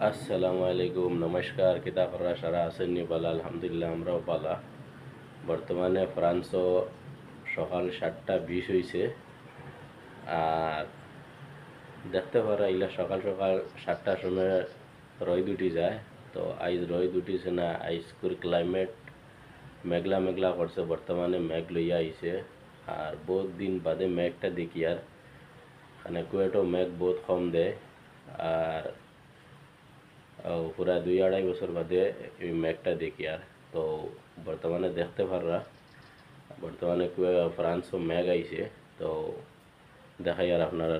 আসসালামু আলাইকুম, নমস্কার। কিতা করা সারা আসেননি বালা? আলহামদুলিল্লাহ, আমরাও বালা। বর্তমানে ফ্রান্সও সকাল 7:20 হয়েছে। আর দেখতে পারা ইলা সকাল সকাল 7টার সময় রোদ উঠি যায়। তো আইজ রোদ উঠিছে না, আইজকুর ক্লাইমেট মেঘলা মেঘলা করছে। বর্তমানে মেঘ লইয়া আইছে। আর বহুত দিন বাদে মেঘটা দেখি। আর মানে কুয়েটও মেঘ বহুত কম দেয়। আর পুরা 2-2.5 বছর বাদে এই মেঘটা দেখি। আর তো বর্তমানে দেখতে পাররা বর্তমানে ফ্রান্সও মেঘ আইছে। তো দেখাই আর আপনারা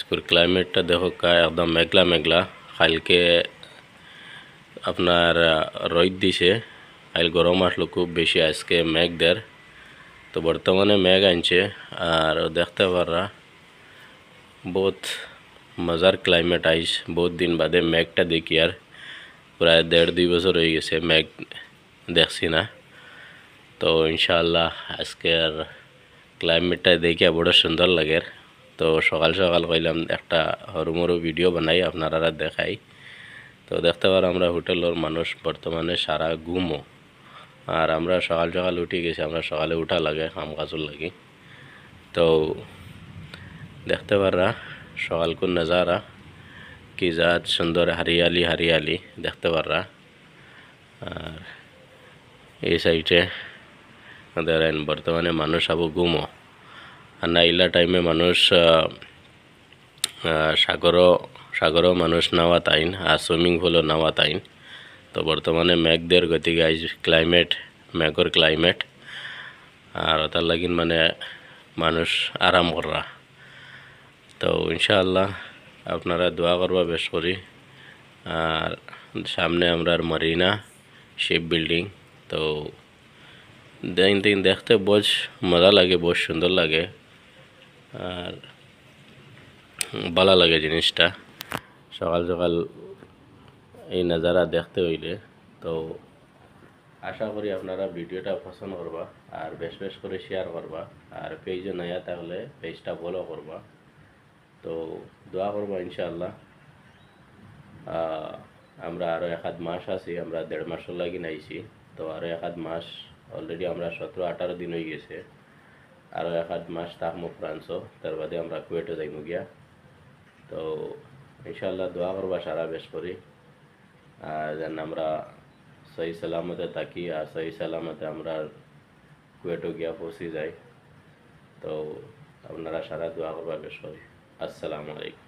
স্কুল ক্লাইমেটটা দেখো একদম মেঘলা মেঘলা। কালকে আপনার রোদ দিছে, কাল গরম আসলো খুব বেশি, আজকে মেঘ দের। তো বর্তমানে মেঘ আনছে। আর দেখতে পাররা বহুত মজার ক্লাইমেট আইস। বহুত দিন বাদে মেঘটা দেখি। আর প্রায় 1.5-2 বছর হয়ে গেছে মেঘ দেখছি না। তো ইনশাআল্লাহ আজকে আর ক্লাইমেটটা দেখে বড় সুন্দর লাগে। তো সকাল সকাল কইলাম একটা হরুমরু ভিডিও বানাই আপনারা দেখাই। তো দেখতে পার আমরা হোটেলের মানুষ বর্তমানে সারা ঘুমো। আর আমরা সকাল সকাল উঠে গেছি, আমরা সকালে উঠা লাগে কাম কাজর লাগি। তো দেখতে পাররা সকাল কোন নজারা কি জাত সুন্দর, হারিয়ালি হারিয়ালি দেখতে পাররা। আর এই সাইডে ধরেন বর্তমানে মানুষ আবু ঘুমো। আর না ইলা টাইমে মানুষ সাগরও মানুষ নাওয়া তাইন, আর সুইমিং পুলও নাওয়া তাইন। তো বর্তমানে মেঘদের গতিকে আইজ ক্লাইমেট মেঘর ক্লাইমেট। আর ওটার লাগিন মানে মানুষ আরাম করা। তো ইনশাআল্লাহ আপনারা দোয়া করবা বেশ করি। আর সামনে আমরা মারিনা শিপ বিল্ডিং। তো দেখতে বেশ মজা লাগে, বেশ সুন্দর লাগে। আর ভালো লাগে জিনিসটা সকাল সকাল এই নজারা দেখতে হইলে। তো আশা করি আপনারা ভিডিওটা পছন্দ করবা আর বেশ বেশ করে শেয়ার করবা। আর পেজে নয়া তাহলে পেজটা ফলো করবা। তো দোয়া করবা ইনশাআল্লাহ। আমরা আরও 1-1.5 মাস আছি, আমরা 1.5 মাসের লাগি নাইছি। তো আরও 1-1.5 মাস অলরেডি আমরা 17-18 দিন হয়ে গেছে। আরও 1-1.5 মাস থাকবো ফ্রান্সও, তার বাদে আমরা কুয়েটে যাইমু গিয়া। তো ইনশাআল্লাহ দোয়া করবা সারা বেশ করি। আর যেন আমরা সহি সালামতে থাকি আর সহি সালামতে আমরা কুয়েটে গিয়া পৌঁছে যাই। তো আপনারা সারা দোয়া করবা বেশ করি। আসসালামু আলাইকুম।